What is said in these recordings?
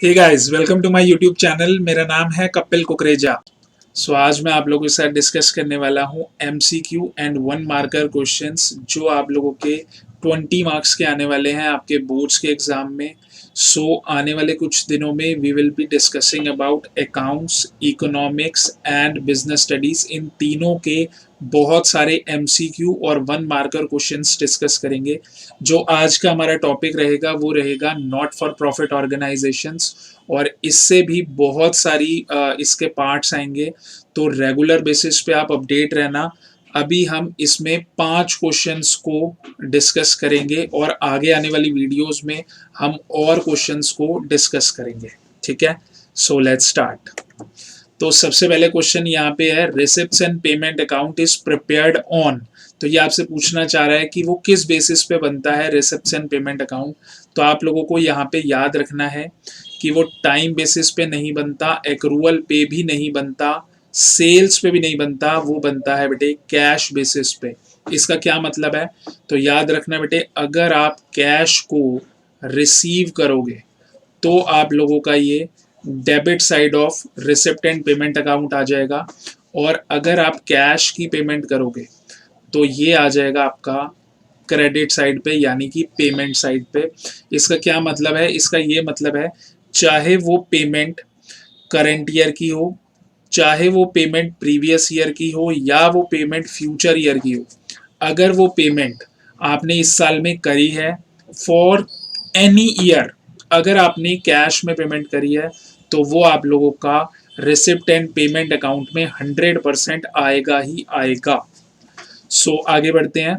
Hey guys, welcome to my YouTube channel. मेरा नाम है कपिल कुकरेजा। आज मैं आप लोगों के साथ डिस्कस करने वाला हूँ MCQ and one marker questions जो आप लोगों के 20 मार्क्स के आने वाले हैं आपके बोर्ड्स के एग्जाम में। आने वाले कुछ दिनों में we will be discussing about accounts, economics and business studies. इन तीनों के बहुत सारे एमसीक्यू और वन मार्कर क्वेश्चंस डिस्कस करेंगे। जो आज का हमारा टॉपिक रहेगा वो रहेगा नॉट फॉर प्रॉफिट ऑर्गेनाइजेशंस, और इससे भी बहुत सारी इसके पार्ट्स आएंगे। तो रेगुलर बेसिस पे आप अपडेट रहना। अभी हम इसमें 5 क्वेश्चंस को डिस्कस करेंगे और आगे आने वाली वीडियोस में हम और क्वेश्चंस को डिस्कस करेंगे। ठीक है, सो लेट्स स्टार्ट। तो सबसे पहले क्वेश्चन यहाँ पे है, receipts and payment account is prepared on. तो ये आपसे पूछना चाह रहा है कि वो किस बेसिस पे बनता है रिसिप्ट्स एंड पेमेंट अकाउंट। तो आप लोगों को यहाँ पे याद रखना है कि वो टाइम बेसिस पे नहीं बनता, एक्रूअल पे भी नहीं बनता, सेल्स पे भी नहीं बनता, वो बनता है बेटे कैश बेसिस पे। इसका क्या मतलब है? तो याद रखना बेटे, अगर आप कैश को रिसीव करोगे तो आप लोगों का ये debit side of receipt and payment account आ जाएगा, और अगर आप कैश की पेमेंट करोगे तो ये आ जाएगा आपका क्रेडिट साइड पे, यानी कि पेमेंट साइड पे। इसका क्या मतलब है? इसका ये मतलब है, चाहे वो पेमेंट करंट ईयर की हो, चाहे वो पेमेंट प्रीवियस ईयर की हो, या वो पेमेंट फ्यूचर ईयर की हो, अगर वो पेमेंट आपने इस साल में करी है फॉर एनी ईयर, अगर आपने कैश में पेमेंट करी है तो वो आप लोगों का रिसिप्ट एंड पेमेंट अकाउंट में 100% आएगा ही आएगा। आगे बढ़ते हैं।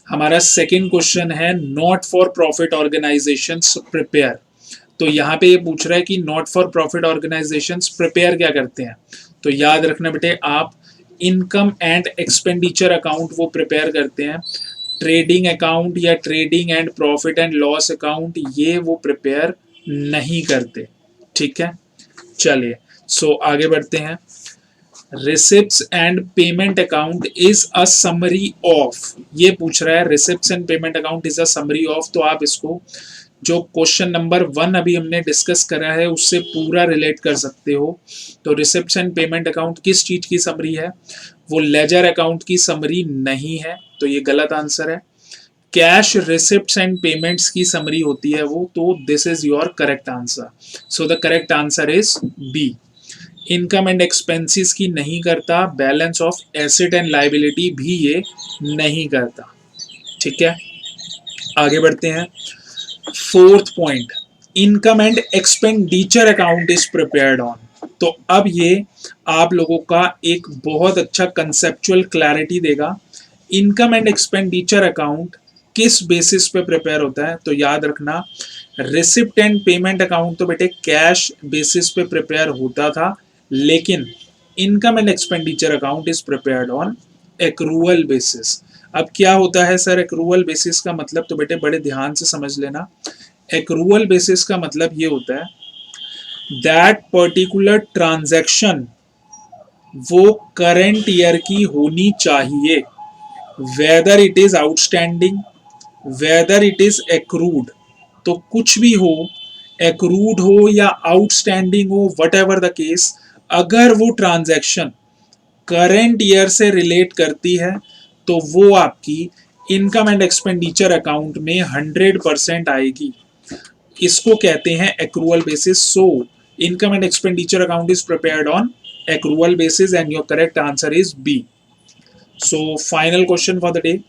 हमारा सेकंड क्वेश्चन है, not for profit organisations prepare. तो यहाँ पे ये पूछ रहा है कि not for profit organisations prepare क्या करते हैं। तो याद रखना बेटे, आप इनकम एंड एक्सपेंडिचर अकाउंट वो प्रिपेयर करते हैं। ट्रेडिंग अकाउंट या trading and profit and loss account ये वो प्रिपेयर नहीं करते। ठीक है, चलिए आगे बढ़ते हैं। Receipts and payment account is a summary of, ये पूछ रहा है receipts and payment account is a summary of. तो आप इसको जो क्वेश्चन नंबर 1 अभी हमने डिस्कस करा है उससे पूरा रिलेट कर सकते हो। तो रिसिप्ट्स एंड पेमेंट अकाउंट किस चीज की समरी है? वो लेजर अकाउंट की समरी नहीं है, तो ये गलत आंसर है। कैश रिसिप्ट्स एंड पेमेंट्स की समरी होती है वो, तो this is your correct answer. The correct answer is B. Income and expenses की नहीं करता, balance of asset and liability भी ये नहीं करता। ठीक है, आगे बढ़ते हैं। Fourth point, income and expenditure account is prepared on. तो अब ये आप लोगों का एक बहुत अच्छा कंसेप्चुअल क्लैरिटी देगा। इनकम एंड एक्सपेंडिचर अकाउंट किस बेसिस पे प्रिपेयर होता है? तो याद रखना, रिसिप्ट एंड पेमेंट अकाउंट तो बेटे कैश बेसिस पे प्रिपेयर होता था, लेकिन income and expenditure account is prepared on accrual basis. अब क्या होता है सर एक्रूअल बेसिस का मतलब? तो बेटे बड़े ध्यान से समझ लेना। एक्रूअल बेसिस का मतलब ये होता है दैट पर्टिकुलर ट्रांजैक्शन वो करंट ईयर की होनी चाहिए, whether it is outstanding, whether it is accrued. तो कुछ भी हो, एक्रूड हो या आउटस्टैंडिंग हो, वट एवर द केस, अगर वो ट्रांजैक्शन करंट ईयर से रिलेट करती है तो वो आपकी इनकम एंड एक्सपेंडिचर अकाउंट में 100% आएगी। इसको कहते हैं accrual basis. Income and expenditure account is prepared on accrual basis and your correct answer is B. Final question for the day,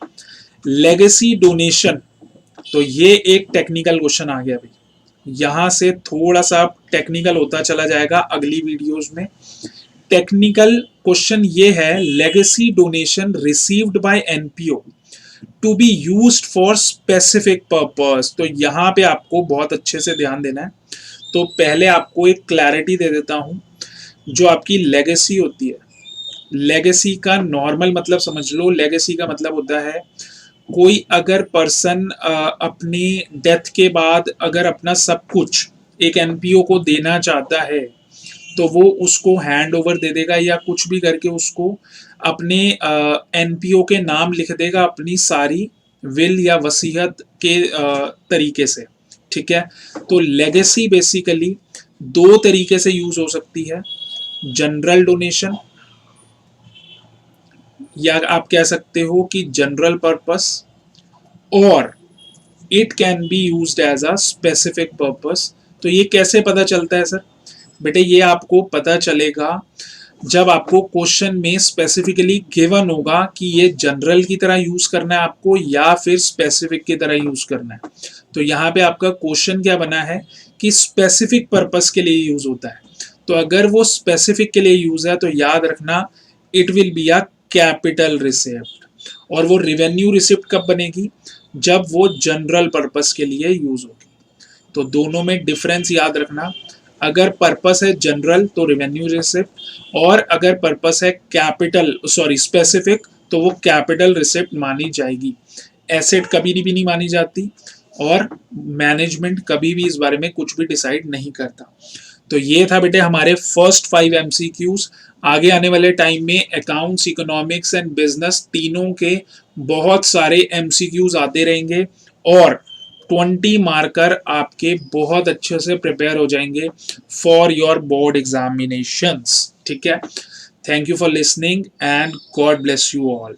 legacy donation. तो ये एक टेक्निकल क्वेश्चन आ गया भाई, यहां से थोड़ा सा टेक्निकल होता चला जाएगा अगली वीडियोस में। टेक्निकल क्वेश्चन ये है, legacy donation received by NPO to be used for specific purpose. तो यहाँ पे आपको बहुत अच्छे से ध्यान देना है। तो पहले आपको एक क्लैरिटी दे देता हूं। जो आपकी लेगेसी होती है, लेगेसी का नॉर्मल मतलब समझ लो। लेगेसी का मतलब होता है कोई अगर पर्सन अपनी डेथ के बाद अगर अपना सब कुछ एक एनपीओ को देना चाहता है तो वो उसको हैंड ओवर दे देगा, या कुछ भी करके उसको अपने एनपीओ के नाम लिख देगा अपनी सारी विल या वसीयत के तरीके से। ठीक है, तो लेगेसी बेसिकली दो तरीके से यूज हो सकती है, जनरल डोनेशन, या आप कह सकते हो कि जनरल पर्पस, और it can be used as a specific purpose. तो ये कैसे पता चलता है सर? बेटे ये आपको पता चलेगा जब आपको क्वेश्चन में स्पेसिफिकली गिवन होगा कि ये जनरल की तरह यूज करना है आपको या फिर स्पेसिफिक की तरह यूज करना है। तो यहाँ पे आपका क्वेश्चन क्या बना है कि स्पेसिफिक पर्पस के लिए यूज होता है। तो अगर वो स्पेसिफिक के लिए यूज है तो याद रखना it will be a capital receipt. और वो रिवेन्यू रिसिप्ट कब बनेगी? जब वो जनरल पर्पस के लिए यूज होगी। तो दोनों में डिफरेंस याद रखना, अगर पर्पस है जनरल तो रिवेन्यू रिसिप्ट, और अगर पर्पस है कैपिटल सॉरी स्पेसिफिक तो वो कैपिटल रिसिप्ट मानी जाएगी। एसेट कभी भी नहीं मानी जाती, और मैनेजमेंट कभी भी इस बारे में कुछ भी डिसाइड नहीं करता। तो ये था बेटे हमारे फर्स्ट 5 एमसीक्यूज। आगे आने वाले टाइम में अकाउंट्स, इकोनॉमिक्स एंड बिजनेस तीनों के बहुत सारे एमसीक्यूज आते रहेंगे, और 20 मार्कर आपके बहुत अच्छे से प्रिपेयर हो जाएंगे फॉर योर बोर्ड एग्जामिनेशंस। ठीक है, thank you for listening and God bless you all.